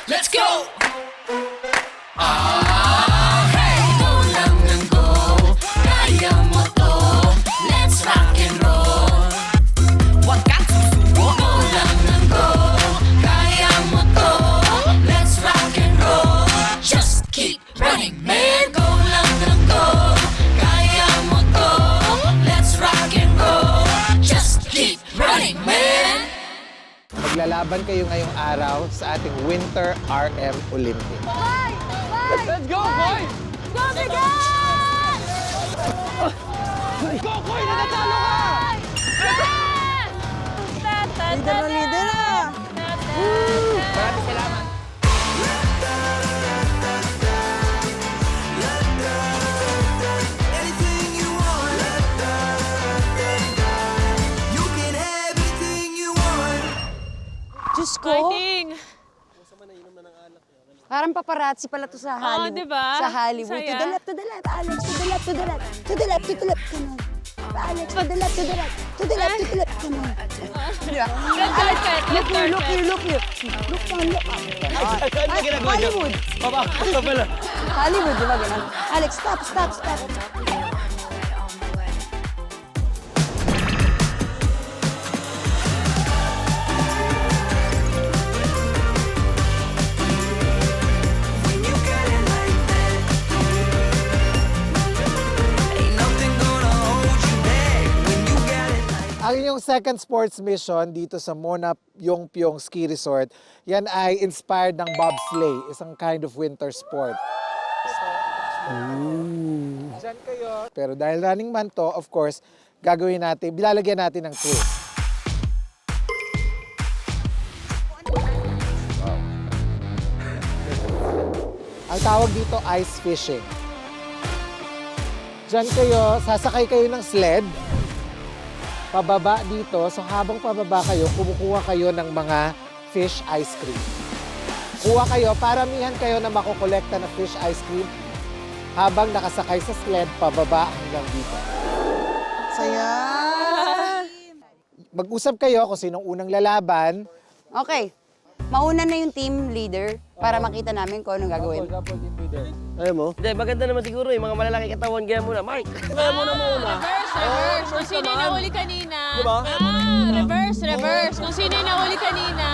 Let's go! Maglalaban kayo ngayong araw sa ating Winter RM Olympics. Let's go, boy! Go, Miguel! Go, Koy! Natatalo ka! Leader na leader na! Maraming salamat. Diyos ko! Fighting! Parang paparazzi pala to sa Hollywood. diba? Sa Hollywood. Saya. To the left, to the left, Alex. To the left, to the left. To the left, to the left. Come on. Alex, to the left, to the left. To the left, to the left. Come on. Look here, look here, look here. Look down, look up. Hollywood. Hollywood, di ba ganun? Alex, stop, stop, stop. Ang inyong second sports mission dito sa Mona Yongpyong Ski Resort, yan ay inspired ng bobsleigh, isang kind of winter sport. Diyan kayo. Pero dahil Running Man to, of course, gagawin natin, bilalagyan natin ng twist. Ang tawag dito, ice fishing. Diyan kayo, sasakay kayo ng sled, pababa dito. So habang pababa kayo, kumukuha kayo ng mga fish ice cream. Kuha kayo, paramihan kayo na makukolekta na fish ice cream habang nakasakay sa sled pababa hanggang dito. Saya! Mag-usap kayo kung sinong unang lalaban. Okay. Mauna na yung team leader para makita namin kung anong gagawin. Ayaw mo? Hindi, maganda naman siguro yung mga malalaki katawan. Gaya muna, Mark. Gaya muna muna. Reverse. Kung sino yung nahuli kanina. Diba? Reverse. Kung sino yung nahuli kanina.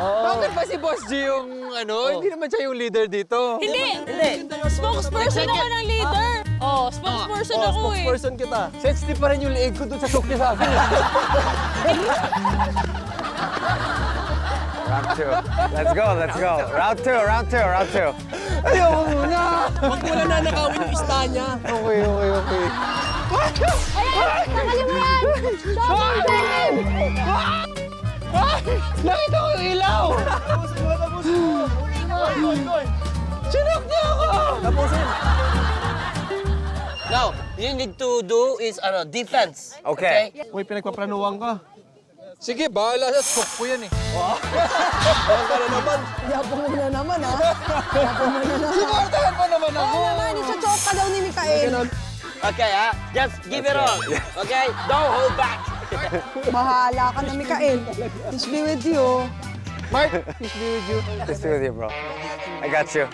Bakit ba si Boss G yung ano? Hindi naman siya yung leader dito. Hindi. Spokesperson ako ng leader. Oh, spokesperson ako eh. Spokesperson kita. Sensitive pa rin yung leeg ko doon sa talk niya sa akin. Round two. Let's go, let's go. Round two, round two, round two. Ayaw mo muna! Huwag mo na nanakawin yung ista niya. Okay, okay, okay. Tanggalin mo yan! Double time! Nakita ko yung ilaw! Sinok niya ako! Tapusin. Now, you need to do is defense. Okay. Uy, pinagpaplanuhan ka. Sige, bahala sa scoop ko yan eh. Yapang mo na naman, ha? Yapang mo na naman. Suportahan mo naman ako! Oo naman, isa-choke ka daw ni Mikael. Okay, just give it all. Okay? Don't hold back. Bahala ka na, Mikael. Peace be with you. Mark, peace be with you. Let's do with you, bro. I got you.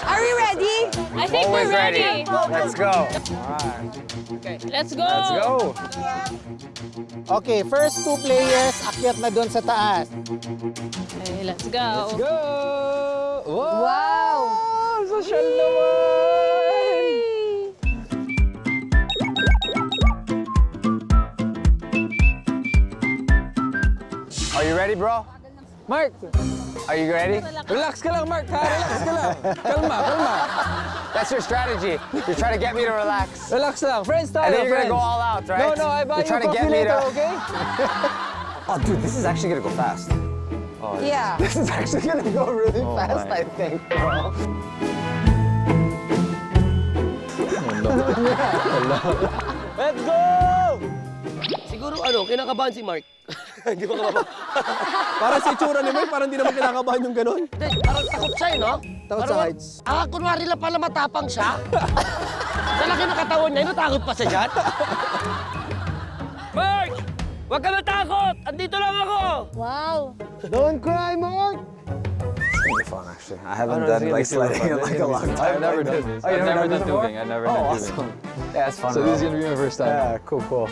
Are we ready? I think Always we're ready. Let's go. Let's go. Let's go. Okay, first two players, akyat na doon sa taas. Okay, let's go. Go! Wow! Wow! Social naman! Are you ready, bro? Mark, Are you ready? relax ka lang, Mark. Ha? Relax ka lang. Kalma, kalma. That's your strategy. You're trying to get me to relax. Relax lang. Friends tayo, And then you're friends. gonna go all out, right? No, I buy You're trying you to get coffee me later, to... okay? Oh, dude, this is actually gonna go fast. Yeah. This is actually gonna go really fast, my. I think, bro. Let's go! Siguro kinakabahan si Mark. Hindi mo kabahan. Para sa itsura ni Mark, parang di naman kinakabahan yung ganun. Hindi, parang takot siya, no? Takot sa heights. Kunwari lang pala matapang siya. Sa laki ng katawan niya, natakot pa siya dyan. Mark! Huwag ka matakot! Andito lang ako! Wow. Don't cry, Mark! It's gonna be fun, actually. I haven't done like sledding in like a long time. I've never done this. Oh, you've I've never done done this before? tubing. I've never Oh, done awesome. tubing. Yeah, it's fun. So this is bro. gonna be my first time. Yeah, cool, cool.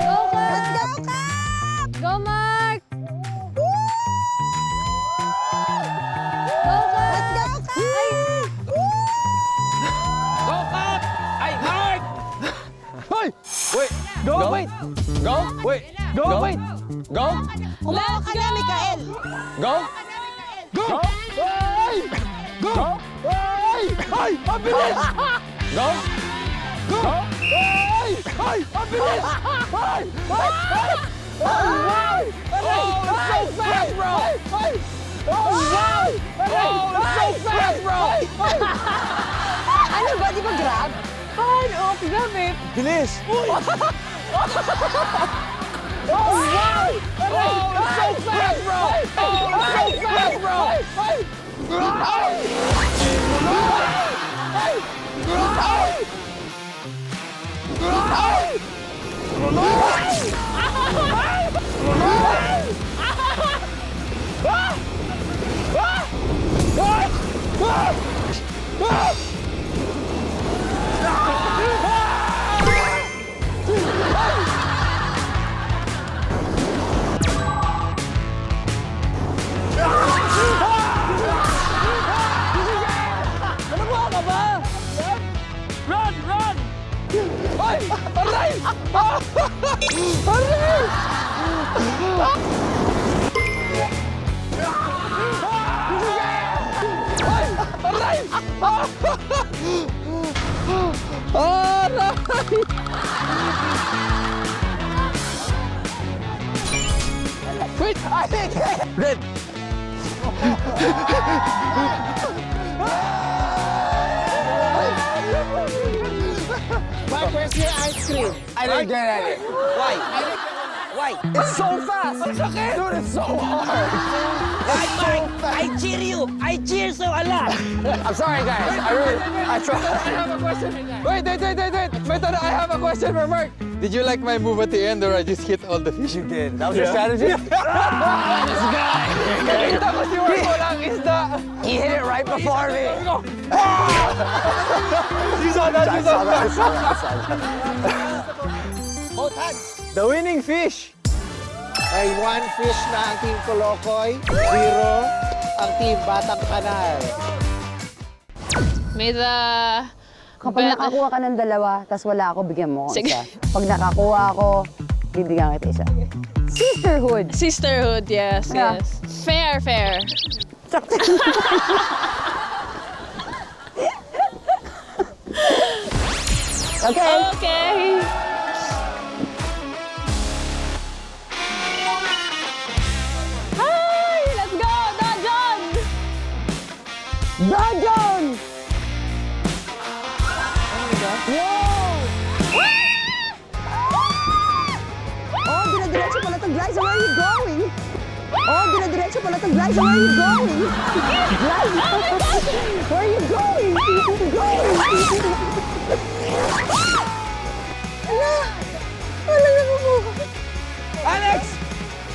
Go, Cap! Let's go, Cap! Go, Mark! Go, Cap! Let's go, Cap! Go, Cap! Ay, Mark! Hey! Wait! Go! Wait! Go! Wait! Go! Wait! Go! Humawa ka na, Mikael. Go! Go! Hey! Go! Hey! Hey! Mabilis! Go! Go! Hey! Hey! Mabilis! Hey! Hey! Hey! Oh, wow! Oh, it's so fast, bro! Hey! Oh, wow! Oh, it's so fast, bro! Ano ba, di ba grab? Paano? Gamit. Bilis! Oh, wow! Oh, it's so fast, bro! Oh, it's so fast, bro! Run! Run! Red! Mark, where's your ice cream? I didn't get any. Why? Why? It's so fast. Dude, it's so hard. Why, Mark? I cheer you! I cheer so a lot! I'm sorry, guys. I tried. I have a question. Wait. I have a question for Mark. Did you like my move at the end or I just hit all the fish? You did. That was your strategy? Nakita ko si Mark walang isda. He hit it right before me. You saw that? I saw that. I saw that. Both hands! The winning fish. Ay, 1 fish na ang Team Kolokoy, 0 ang Team Batang Kanal. May the... Kapag nakakuha ka ng dalawa, tas wala ako, bigyan mo ako Sige. isa. Pag nakakuha ako, bibigyan kita isa. Sisterhood! Sisterhood, yes, Yeah. yes. Fair, fair. Okay. Okay. Hi! Let's go! Dajon! Dajon! Oh, dinadiretso pala itong Glyza. Where are you going? Oh, dinadiretso pala itong Glyza. Where are you going? Glyza! Where are you going? Wala na mo. Alex!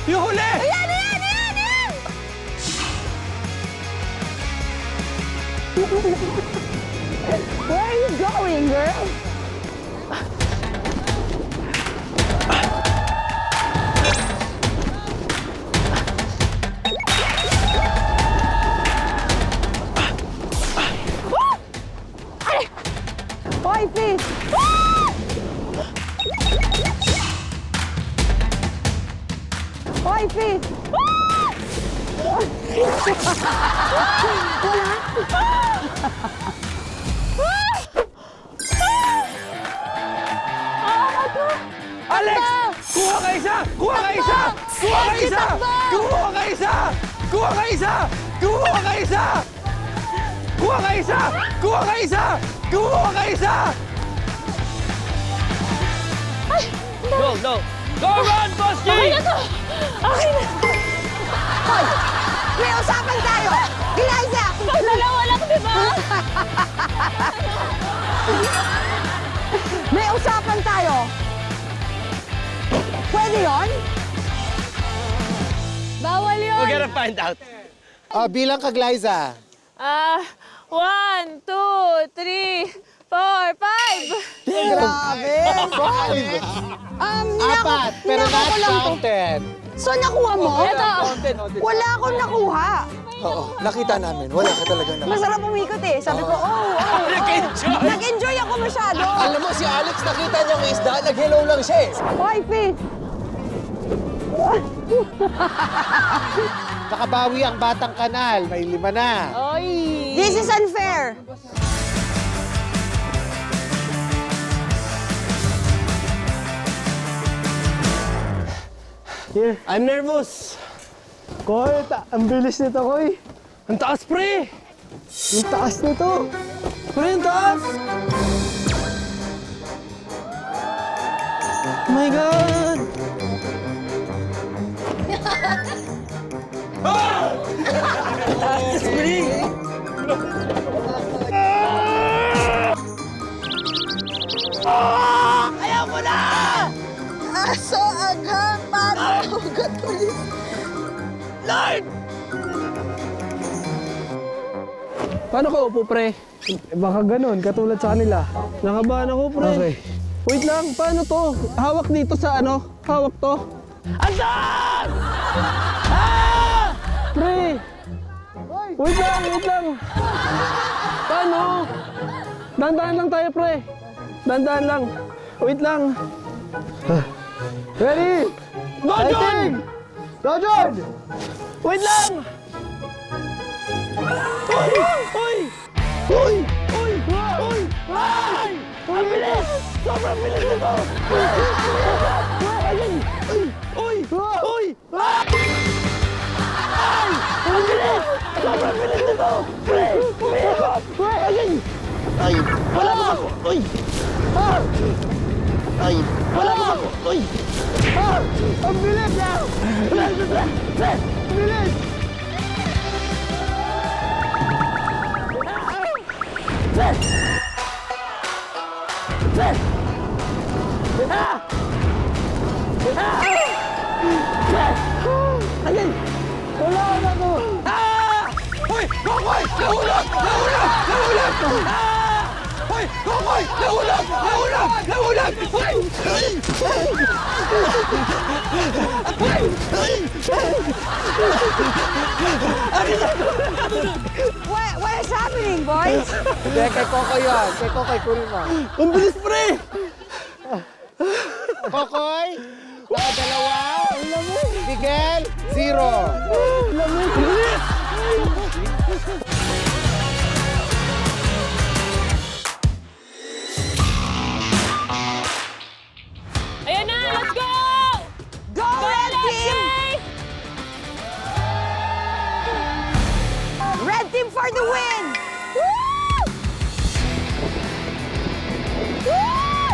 Yung huli! Ayan! Where are you going, girl? Hoy, fish! Hoy, fish! Alex! Kuha ka isa! Kuha ka isa! Kuha ka isa! Kuha ka isa! Kuha ka isa! Kuha ka isa! Kuha ka isa! Kuha ka isa! Kuha ka isa! No, no! Go run, Boss G! Okay na. Hoy! May usapan tayo! Glyza! Dalawa lang, di ba? May usapan tayo. Pwede yon? Bawal yun. We're gonna find out. Bilang ka, Glyza. 1, 2, 3, 4, 5. Grabe. Apat, pero ninakaw not ko lang to. counted. So, nakuha mo? Ito. Wala akong nakuha. Oo, nakita namin. Wala ka talagang naman. Masarap umikot eh. Sabi ko, Nag-enjoy ako masyado. Alam mo, si Alex nakita niya ang isda, nag-hello lang siya eh. Hoy, Faith. Nakabawi ang Batang Kanal. May 5 na. Oy. This is unfair. I'm nervous. Koy, ang bilis nito, Koy. Ang taas, pre! Ang taas nito. Pre, ang taas! Oh my God! Taas, pre! Ayaw mo na! Aso aghang pato gatulis. Lord! Paano ka upo, pre? Baka ganun, katulad sa kanila. Nakabahan ako, pre. Okay. Wait lang, paano to? Hawak dito sa ano? Hawak to? Andan! Ah! Pre! Wait lang. Paano? Dandan lang tayo, pre. Dandan lang. Wait lang. Ready? Dojon! Dojon! Wait lang! Uy! Uy! Uy! Uy! Uy! Ay! Ang bilis! Sobrang bilis nito! Ayun! Uy! Uy! Uy! Ay! Ang bilis! Sobrang bilis nito! Pre! Umihikot! Ayun! Ay! Wala pa ako! Uy! Ay! Wala pa ako! Uy! Ang bilis niya! Ang bilis! Ayun! Wala na to! Hoy! Kokoy! Nahulog! Nahulog! Nahulog! Hoy! Kokoy! Nahulog! Nahulog! Nahulog! Hoy! What is happening, boys? Hindi, kay Kokoy yun. Kay Kokoy, kunin mo. Ang bilis, pre! Kokoy, nakadalawa. Miguel, 0. Ayan na, let's go! Go, Red Team! Red Team for the win! Woo! Woo!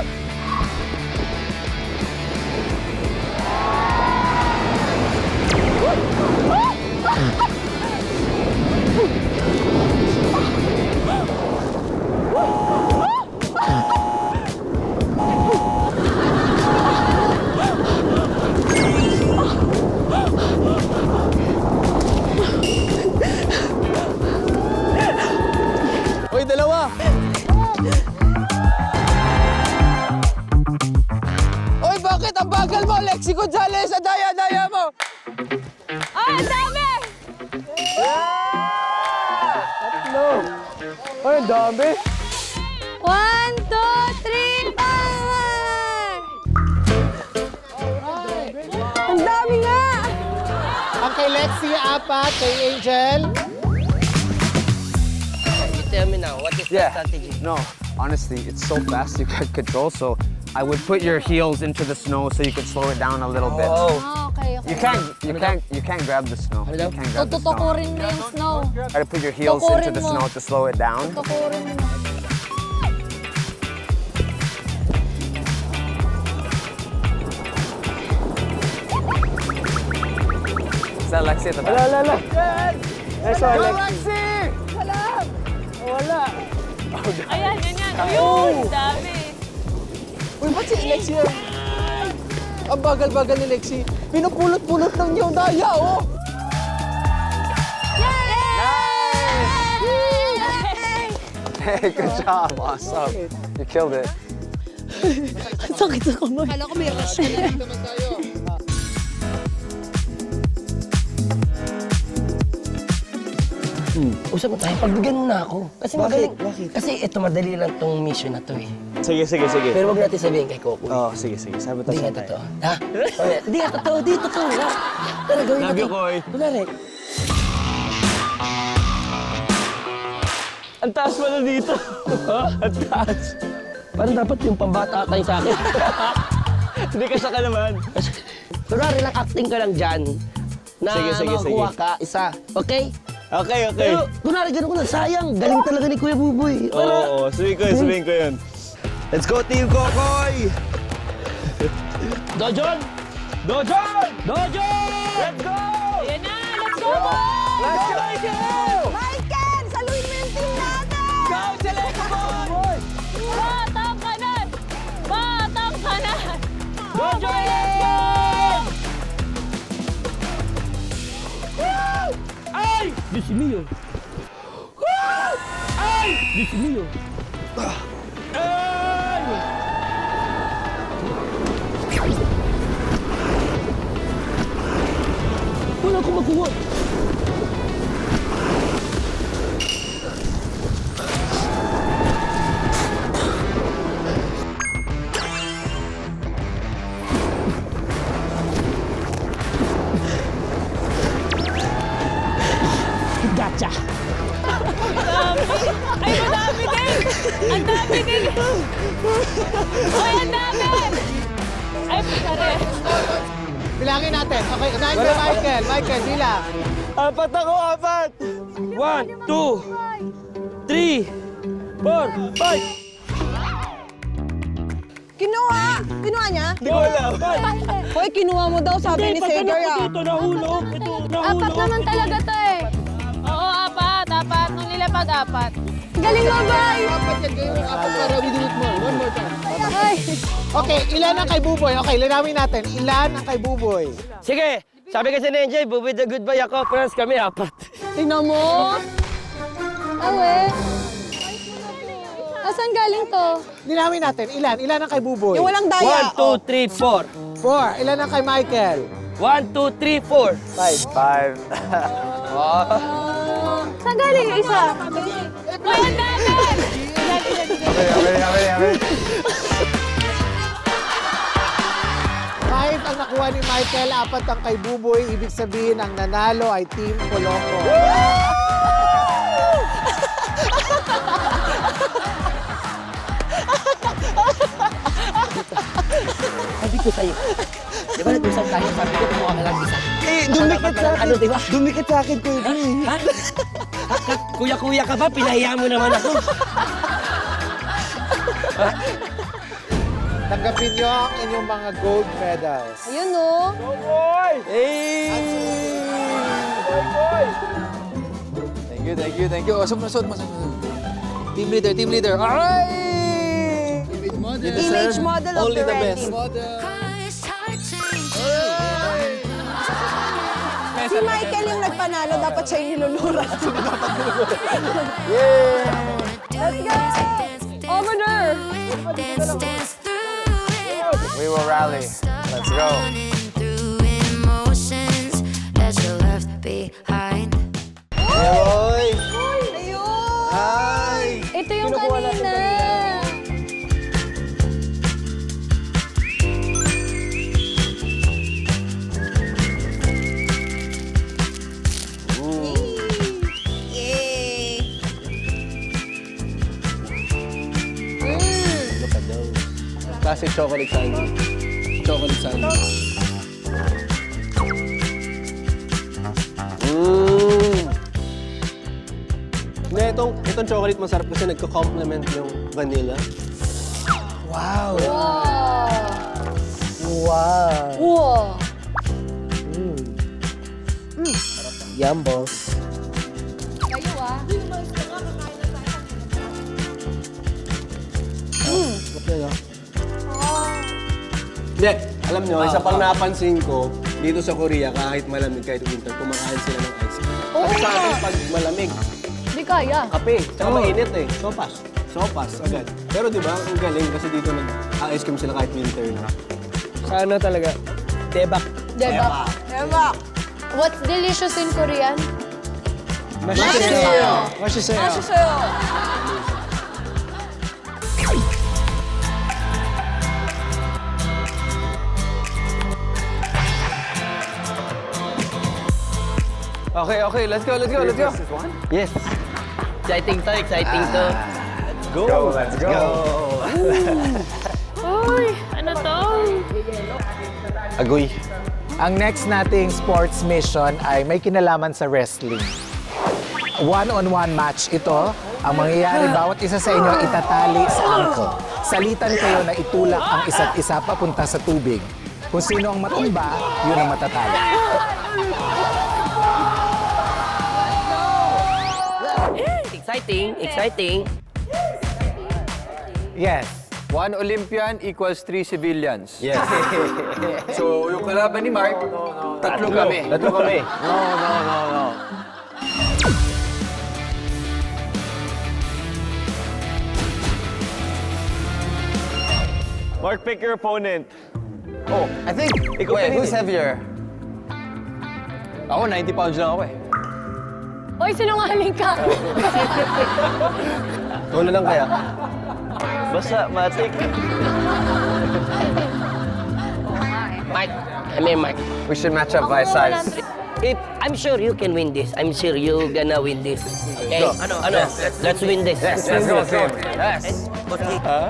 Hoy, dalawa! Hoy, bakit ang bagal mo? Lexi Gonzalez, sa daya-daya mo! Ah, ang dami! No! Ay, ang dami! 1, 2, 3, 4! Ang dami nga! Ang kay Lexi, 4. Kay Angel, Tell me now, what is the Yeah. strategy? No, honestly, it's so fast you can't control. So I would put your heels into the snow so you could slow it down a little bit. Ah, okay, okay. You can't grab the snow. You can't grab the snow. Tutukurin mo yung snow. Try to put your heels into the Tukurin mo. snow to slow it down. Tutukurin mo. Is that Lexi at the back? Wala. Nice one, Lexi! Ayan, yan. Ayun, dami. Uy, ba't si Lexi yan? Ang bagal-bagal ni Lexi. Pinupulot-pulot ng yung daya, oh! Hey, good job. Awesome. You killed it. Sakit sa kamay. Kala ko may rush na. Usap mo tayo, pagbigyan mo na ako. Kasi magaling. Kasi ito, madali lang tong mission na to eh. Sige, sige, sige. Pero wag natin sabihin kay Coco. Oo, sige, sige. Sabotage Hindi na nga tayo. totoo. Ha? Hindi nga totoo, di totoo. Ha? Tara, gawin Love you, natin. Koy. Kunwari, Ang taas mo na dito. Ang taas. parang dapat yung pambata tayo sa akin. Hindi ka saka naman. Kunwari lang, acting ka lang dyan. Na Sige, sige, makakuha sige. ka, isa. Okay? Okay, okay. Pero, kunwari, ganun ko na, sayang. Galing talaga ni Kuya Buboy. Oo, sabihin ko yun. Let's go, Team Kokoy! Dojon! Dojon! Dojon! Let's go! Ayan na, let's go! Let's go! Let's go! Michael, saluhin mo yung team natin! Go, Select Boy! Batang kanan! Batang kanan! Dojon! Ay! Diyos mio! Ay! Diyos mio! Ay! Wala akong makuha. Gotcha! Ay, madami din! Ang dami din! Ay, ang dami! Ay, pare. Bilangin natin. Okay, unahin ko Michael. Michael, bilang. Apat ako, apat! 1, 2, 3, 4, 5! Kinuha! Kinuha niya? Hindi ko alam. Hoy, kinuha mo daw, sabi ni Sager ah. Ito, nahulog. Ito, Apat naman talaga to eh. Oo, apat. Apat. Nung nilapag apat. Galing mo, Bay! Apat yan kayo. Apat para we do it more. One more time. Ay! Okay, ilan ang kay Buboy? Okay, linawin natin. Ilan ang kay Buboy? Sige, sabi kasi ni NJ, Buboy the good boy ako, friends kami, apat. Tingnan mo. Awe. Asan galing to? Linawin natin. Ilan? Ilan ang kay Buboy? Yung walang daya. 1, 2, 3, 4. 4. Ilan ang kay Michael? 1, 2, 3, 4. 5. Saan galing yung isa? Ay, ang dami! Five ang nakuha ni Michael, apat ang kay Buboy. Ibig sabihin, ang nanalo ay Team Colombo. Sabi ko sa'yo. Di ba nag-usap tayo? Sabi ko, kumuha ka lang isa. Dumikit sa akin. Ano, di ba? Dumikit sa akin, Kuya Boy. Ha? Kuya-kuya ka ba? Pinahiya mo naman ako. Tanggapin niyo ang inyong mga gold medals. Ayun oh. Thank you. Sumunod. Team leader. Alright! Image model of the red team. Si Michael yung nagpanalo, dapat siya yung nilulura. Let's go! Over there! We will rally. Let's go. Boy! Ayun! Hi! Ito yung kanina. Classic chocolate sandwich. Chocolate sandwich. Hindi, itong chocolate masarap kasi nagko-complement yung vanilla. Wow. Wow! Wow! Yum, boss. Kayo ah. Okay, no? Hindi, alam nyo, isa pang napansin ko, dito sa Korea, kahit malamig, kahit winter, kumakain sila ng ice cream. Kasi sa atin, pag malamig, Hindi kaya. kape, tsaka mainit eh. Sopas, agad. Pero di ba, ang galing kasi dito nag-ice cream sila kahit winter na. Sana talaga, debak. Diba? What's delicious in Korean? Mashiseyo. Okay, let's go. Yes. Exciting to. Let's go. Uy, ano to? Agoy. Ang next nating sports mission ay may kinalaman sa wrestling. One-on-one match ito. Ang mangyayari, bawat isa sa inyo itatali sa ankle. Salitan kayo na itulak ang isa't isa papunta sa tubig. Kung sino ang matumba, yun ang matatalo. Exciting. Yes. 1 Olympian equals 3 civilians. Yes. So, yung kalaban ni Mark, tatlo kami. No. Mark, pick your opponent. Oh, I think, wait, who's heavier? Ako, 90 pounds lang ako eh. Uy, sinungaling ka. Ikaw na lang kaya. Basta, matik. Mike. We should match up by size. I'm sure you can win this. I'm sure you gonna win this. Okay? Let's win this. Let's go, Kim. Yes.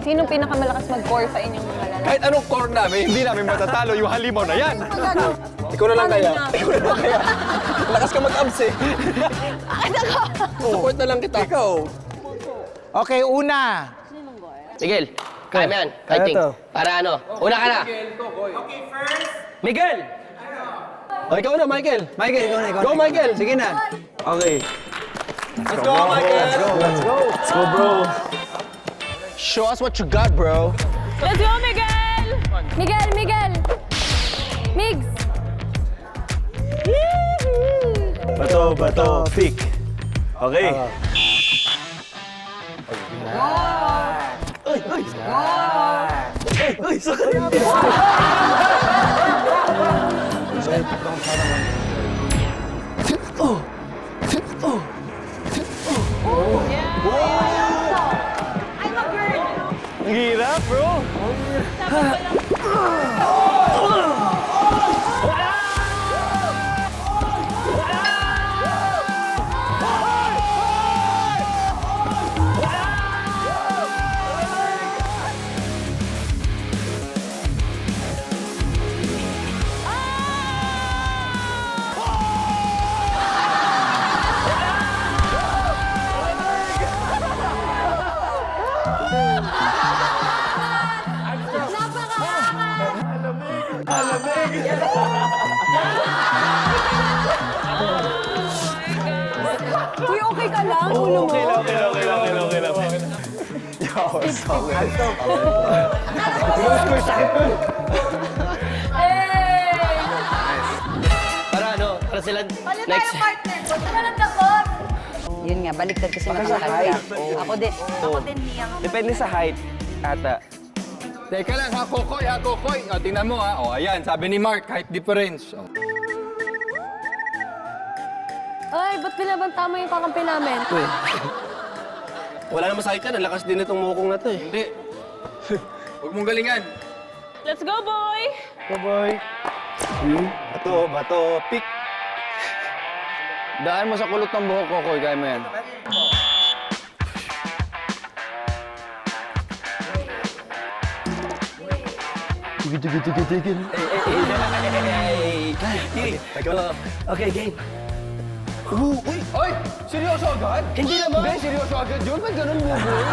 Sinong pinakamalakas mag-core sa inyong mga lalaki? Kahit anong core namin, hindi namin matatalo yung halimaw na yan. Ikaw na lang kaya. Lakas ka mag-abs eh. Support na lang kita. Ikaw. Okay, una. Miguel, kaya mo yan. Fighting. Para ano? Una ka na. Miguel! O, ikaw na, Michael. Go, Michael. Sige na. Okay. Let's go, Michael. Let's go, bro. Show us what you got, bro. Let's go, Miguel! Miguel! Migs! Bato, pick. Okay. Ang hirap, bro. Uy, okay ka lang? Ulo mo? Okay lang. Hey! Para ano? Para sila Palit next. tayo, partner. Huwag ka ng takot. Yun nga, baliktad kasi nakakaya. Ako din niyang. Depende sa height, ata. Teka lang, ha, Kokoy. O, tingnan mo, ha. O, ayan, sabi ni Mark, height difference. O. Ay, ba't binaban tama yung kakampi namin? Wala naman sa akin, ang lakas din itong mukong na to eh. Hindi. Huwag mong galingan. Let's go, boy! Bato, pick. Daan mo sa kulot ng buhok, Kokoy. Kaya mo yan. Okay, game. Oy! Seryoso agad? Hindi naman. Hindi, seryoso agad yun. Ba't ganun mo, boy?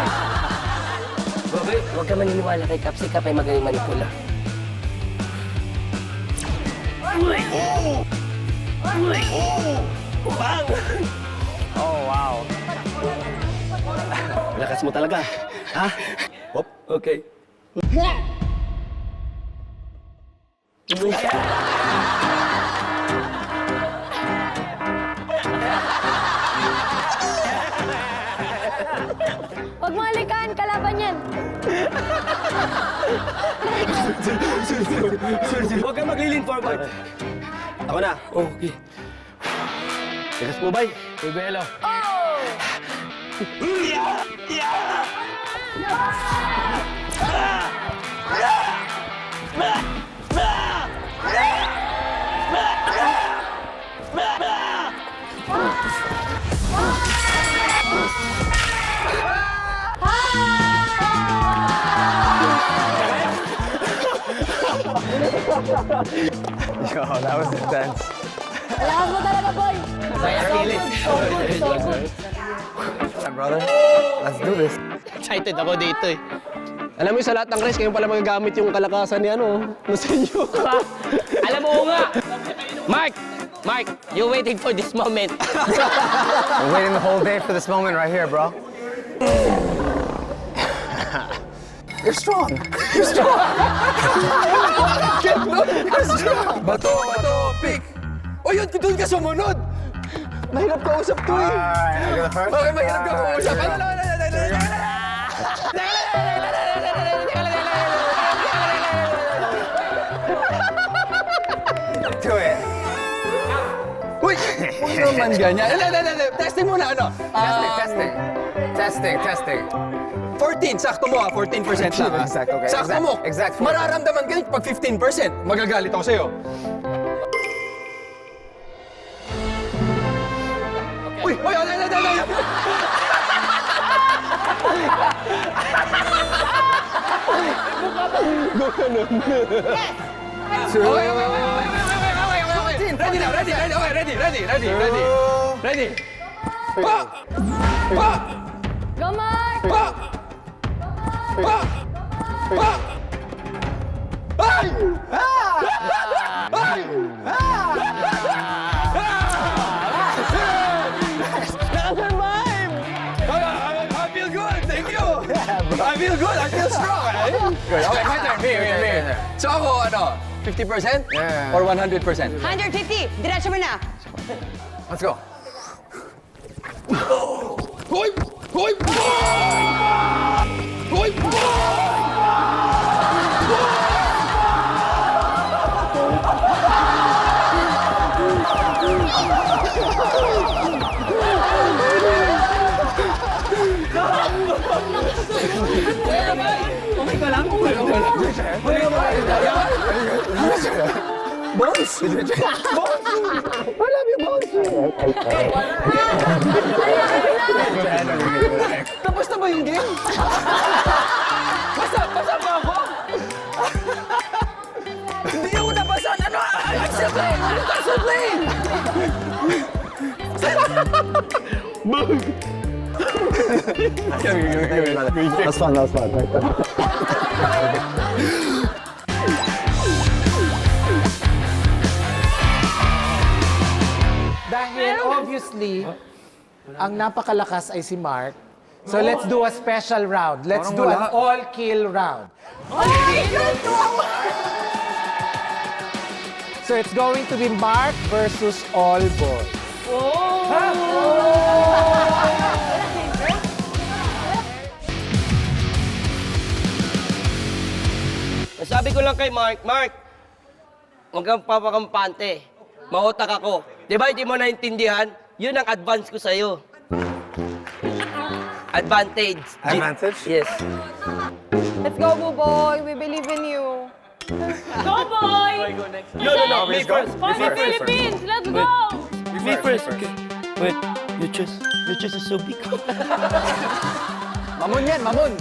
Bobby, huwag ka maniniwala kay Cap. Si Cap ay magaling manipula. Bang! Oh, wow. Lakas mo talaga. Ha? Okay. Huwag mo halikan, kalaban yan. Huwag kang maglilin forward. Ako na. Okay. Tigas mo, bay. Uy, Belo. Yo, that was intense. Lakas mo talaga, boy. So good. Yeah, brother. Let's do this. Excited ako dito eh. Alam mo sa lahat ng race, ngayon pala magagamit yung kalakasan ni Lucenio. Alam mo nga. Mark, you're waiting for this moment. We're waiting the whole day for this moment right here, bro. You're strong. You're strong. Bato, pick! O yun, doon ka sumunod! Mahirap kausap to eh. Alright, I go the first. Bakit mahirap ka kausap? Do it. Uy! Huwag naman ganyan. Testing muna, ano? Testing. 14, sakto mo 14% lang. Exact, okay. Sakto mo. Exact. Mararamdaman ka pag 15%. Magagalit ako sa'yo. Uy! Okay. Ready now, ready. Okay, ready. Pa! Go, Mark! Ay! Nakasurvive! I feel good, thank you! I feel good, I feel strong, right? Good, okay, my turn, me. So ako, 50% Yeah. or 100%? 150. Diretso mo na. Let's go. Hoy! Tapos na ba yung game? Basa ba ako? Hindi ako nabasa. Ano? I'm still playing! That's fun. Dahil obviously, ang napakalakas ay si Mark. So let's do a special round. Let's do an all-kill round. So it's going to be Mark versus all boys. Sabi ko lang kay Mark, huwag kang papakampante. Mahutak ako. Di ba hindi mo naintindihan? Yun ang advance ko sa'yo. Advantage. Advantage? Yes. Let's go, Buboy. We believe in you. Go, boy! No. Me first. For the Philippines! Let's go! Me first. Okay. Wait. Your chest is so big. Mamon yan, mamon.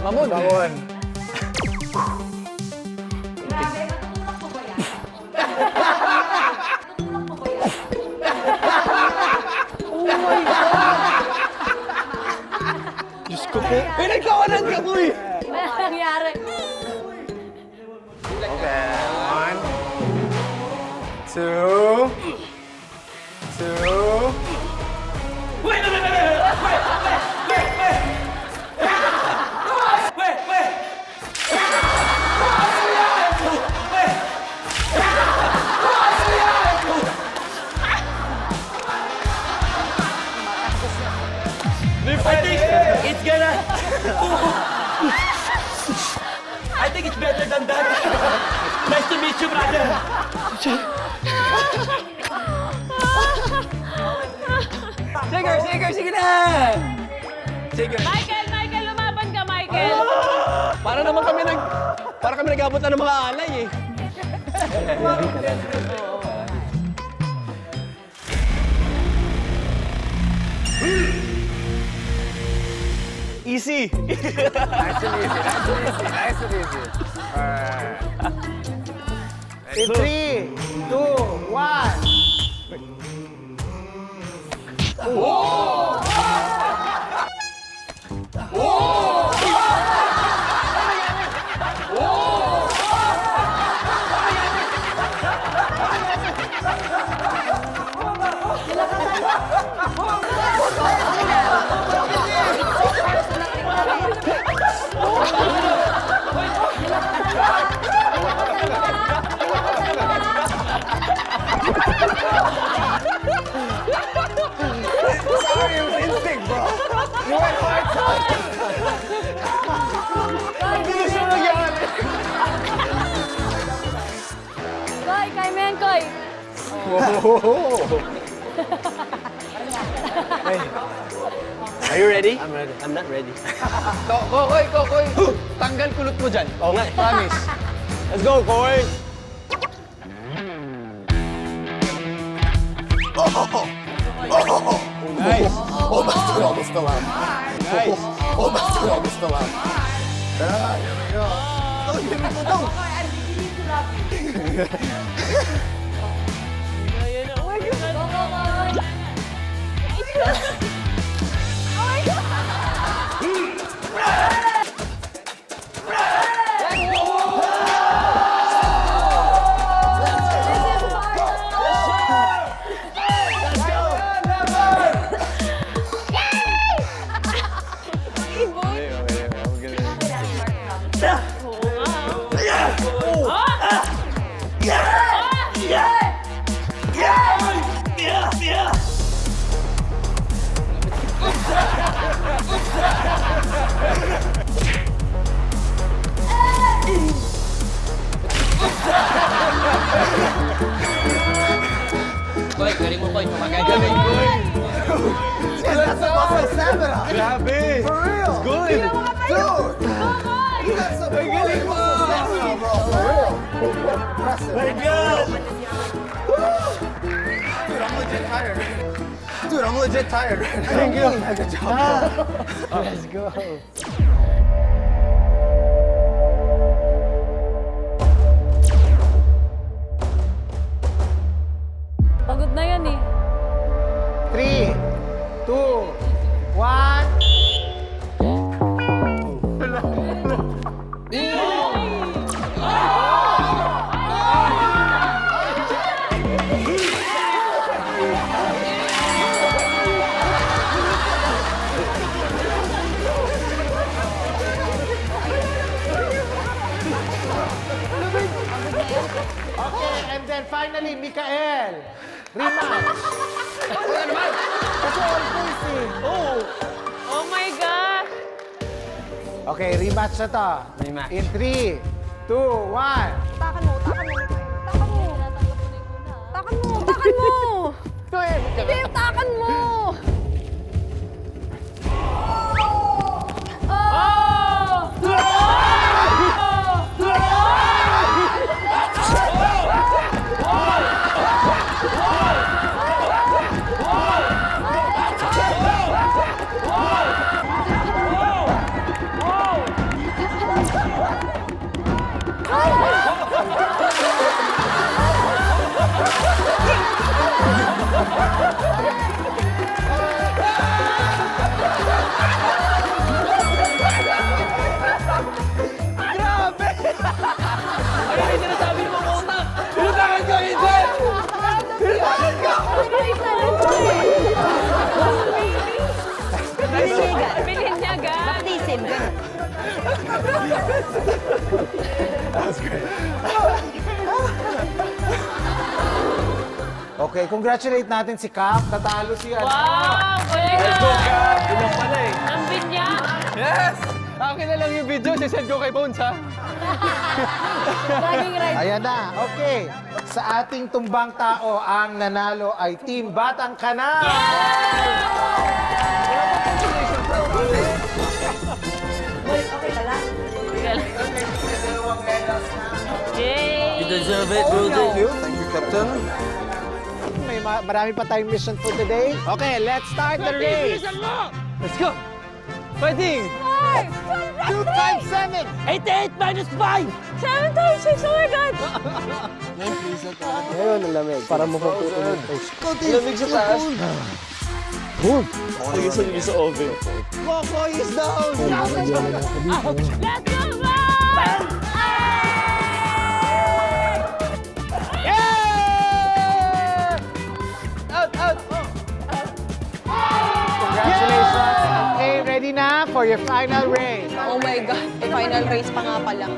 Diyos ko po. Pinagkawalan ka po eh. Wala nangyari. Okay. 1, 2. Wait! London. Nice to meet you, brother. Sige na! Michael, lumaban ka, Michael. Para naman kami para kami nag-abot na ng mga alay eh. Easy. Nice and easy, nice and easy. Alright. In 3, 2, 1. Sorry, it was instinct, bro. You went hard touch. Ang bilis mo nangyari. Koy, kay men, Koy. Are you ready? I'm ready. I'm not ready. Koy. Tanggal kulot mo dyan. Oo nga eh. Promise. Let's go, Koy! Nice. Almost allowed. Nice! Almost allowed. Ayun, oh my God. Go, go, go. Oh my God. Koy, galing mo, Koy. Magaling. That's about stamina. Grabe! For real. It's good! Dude, you got some galing mo. Stamina, bro. For real. Impressive. My God! Dude, I'm legit tired. Thank you. Good job. Let's go. Pagod na yan eh. 3, 2, 1. Okay, and then finally, Mikael. Rematch. Kasi all boys eh. Oh my gosh. Okay, rematch na to. Rematch. In 3, 2, 1. Takan mo, takan mo. Takan mo. Takan mo, takan mo. Hindi, takan mo. Bilhin niya, ga. Baptism, ganun. Okay, congratulate natin si Cap. Natalo siya. Wow! Let's go, Cap! Ilang pala eh. Ang binya. Yes! Akin na lang yung video, sisend ko kay Bones, ha? Laging right. Ayan na. Okay. Sa ating tumbang tao, ang nanalo ay Team Batang Kanal. Yay! You deserve it, Rudy. Thank you, Captain. May marami pa tayong mission for today. Okay, let's start the race. Let's go! Fighting! 2 times 7. 88 minus 5! 7 times 6, oh my God! Ngayon, ang lamig. Para mo pa lamig sa taas. Sige sa oven. Kokoy is down! Let's go, man! Out, out! Congratulations. Okay, ready na for your final race. Oh my God, final race pa nga pala.